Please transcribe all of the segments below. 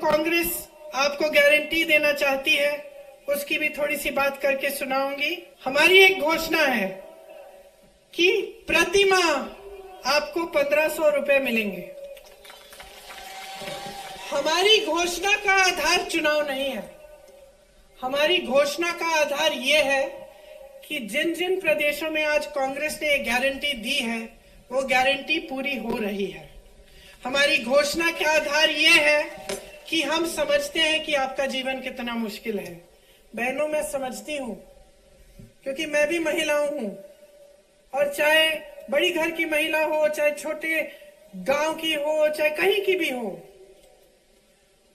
कांग्रेस आपको गारंटी देना चाहती है उसकी भी थोड़ी सी बात करके सुनाऊंगी। हमारी एक घोषणा है कि प्रति माह आपको 1500 रुपए मिलेंगे। हमारी घोषणा का आधार चुनाव नहीं है। हमारी घोषणा का आधार ये है कि जिन जिन प्रदेशों में आज कांग्रेस ने गारंटी दी है वो गारंटी पूरी हो रही है। हमारी घोषणा का आधार ये है कि हम समझते हैं कि आपका जीवन कितना मुश्किल है। बहनों, मैं समझती हूँ क्योंकि मैं भी महिलाओं हूँ, और चाहे बड़ी घर की महिला हो, चाहे छोटे गांव की हो, चाहे कहीं की भी हो,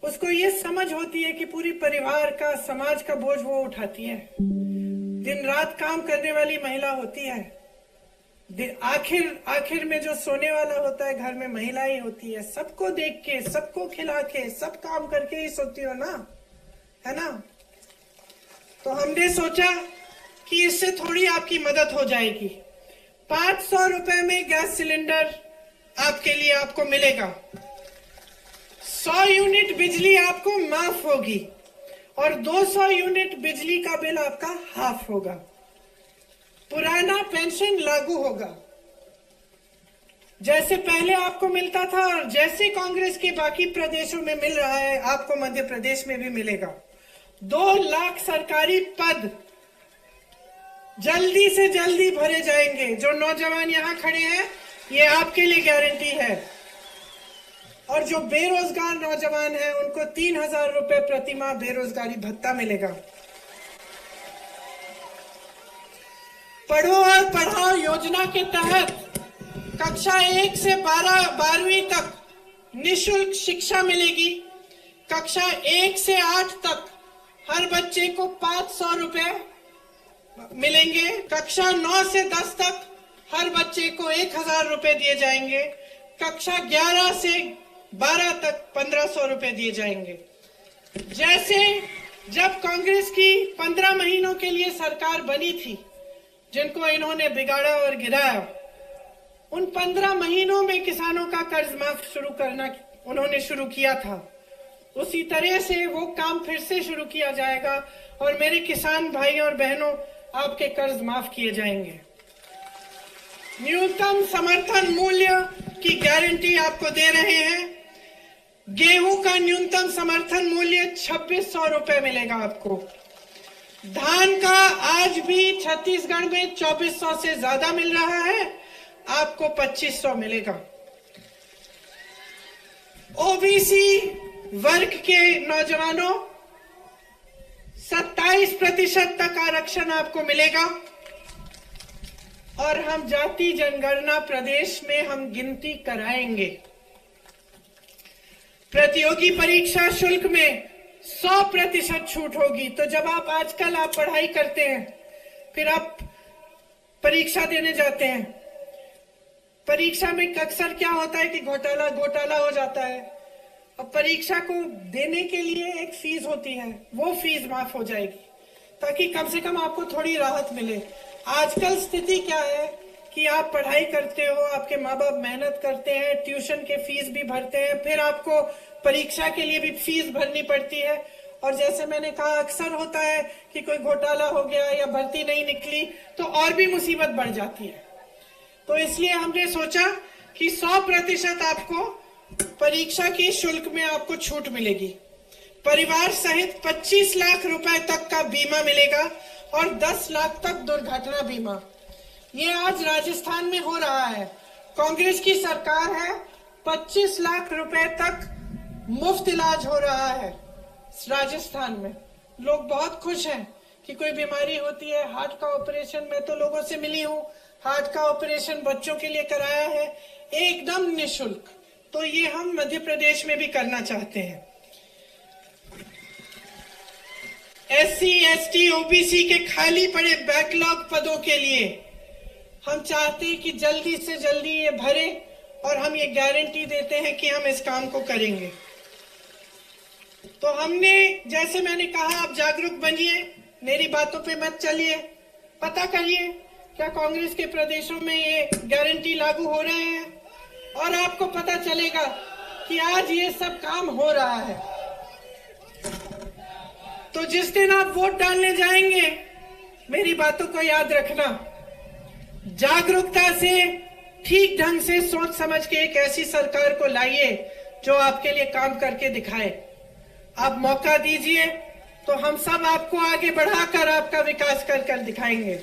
उसको ये समझ होती है कि पूरी परिवार का, समाज का बोझ वो उठाती है। दिन रात काम करने वाली महिला होती है। आखिर में जो सोने वाला होता है घर में महिला ही होती है। सबको देख के, सबको खिला के, सब काम करके ही सोती हो ना, है ना? तो हमने सोचा कि इससे थोड़ी आपकी मदद हो जाएगी। 500 रुपए में गैस सिलेंडर आपके लिए आपको मिलेगा। 100 यूनिट बिजली आपको माफ होगी और 200 यूनिट बिजली का बिल आपका हाफ होगा। पुराना पेंशन लागू होगा, जैसे पहले आपको मिलता था और जैसे कांग्रेस के बाकी प्रदेशों में मिल रहा है आपको मध्य प्रदेश में भी मिलेगा। 2 लाख सरकारी पद जल्दी से जल्दी भरे जाएंगे। जो नौजवान यहाँ खड़े हैं ये आपके लिए गारंटी है, और जो बेरोजगार नौजवान हैं उनको 3000 रुपए प्रति माह बेरोजगारी भत्ता मिलेगा। पढ़ो और पढ़ाओ योजना के तहत कक्षा 1 से 12वीं तक निःशुल्क शिक्षा मिलेगी। कक्षा 1 से 8 तक हर बच्चे को 500 रुपए मिलेंगे। कक्षा 9 से 10 तक हर बच्चे को 1000 रुपए दिए जाएंगे। कक्षा 11 से 12 तक 1500 रुपए दिए जाएंगे। जैसे जब कांग्रेस की 15 महीनों के लिए सरकार बनी थी, जिनको इन्होंने बिगाड़ा और गिराया, उन 15 महीनों में किसानों का कर्ज माफ शुरू करना उन्होंने शुरू किया था। उसी तरह से वो काम फिर से शुरू किया जाएगा और मेरे किसान भाई और बहनों, आपके कर्ज माफ किए जाएंगे। न्यूनतम समर्थन मूल्य की गारंटी आपको दे रहे हैं। गेहूं का न्यूनतम समर्थन मूल्य 2600 रुपए मिलेगा आपको। धान का आज भी छत्तीसगढ़ में 2400 से ज्यादा मिल रहा है, आपको 2500 मिलेगा। ओबीसी वर्ग के नौजवानों 27% तक आरक्षण आपको मिलेगा। और हम जाति जनगणना प्रदेश में हम गिनती कराएंगे। प्रतियोगी परीक्षा शुल्क में 100% छूट होगी। तो जब आजकल आप पढ़ाई करते हैं, फिर आप परीक्षा देने जाते हैं, परीक्षा में अक्सर क्या होता है कि घोटाला हो जाता है। अब परीक्षा को देने के लिए एक फीस होती है, वो फीस माफ हो जाएगी ताकि कम से कम आपको थोड़ी राहत मिले। आजकल स्थिति क्या है कि आप पढ़ाई करते हो, आपके माँ बाप मेहनत करते हैं, ट्यूशन के फीस भी भरते हैं, फिर आपको परीक्षा के लिए भी फीस भरनी पड़ती है। और जैसे मैंने कहा, अक्सर होता है कि कोई घोटाला हो गया या भर्ती नहीं निकली तो और भी मुसीबत बढ़ जाती है। तो इसलिए हमने सोचा कि 100% आपको परीक्षा की शुल्क में आपको छूट मिलेगी। परिवार सहित 25 लाख रुपए तक का बीमा मिलेगा और 10 लाख तक दुर्घटना बीमा। ये आज राजस्थान में हो रहा है। कांग्रेस की सरकार है, 25 लाख रुपए तक मुफ्त इलाज हो रहा है राजस्थान में। लोग बहुत खुश हैं कि कोई बीमारी होती है, हार्ट का ऑपरेशन, मैं तो लोगों से मिली हूँ, हार्ट का ऑपरेशन बच्चों के लिए कराया है एकदम निःशुल्क। तो ये हम मध्य प्रदेश में भी करना चाहते हैं। SC, ST, OBC के खाली पड़े बैकलॉग पदों के लिए हम चाहते हैं कि जल्दी से जल्दी ये भरे, और हम ये गारंटी देते हैं कि हम इस काम को करेंगे। तो हमने, जैसे मैंने कहा, आप जागरूक बनिए, मेरी बातों पे मत चलिए, पता करिए क्या कांग्रेस के प्रदेशों में ये गारंटी लागू हो रहे हैं, और आपको पता चलेगा कि आज ये सब काम हो रहा है। जिस दिन आप वोट डालने जाएंगे, मेरी बातों को याद रखना, जागरूकता से, ठीक ढंग से सोच समझ के एक ऐसी सरकार को लाइए जो आपके लिए काम करके दिखाए। आप मौका दीजिए तो हम सब आपको आगे बढ़ाकर आपका विकास कर दिखाएंगे।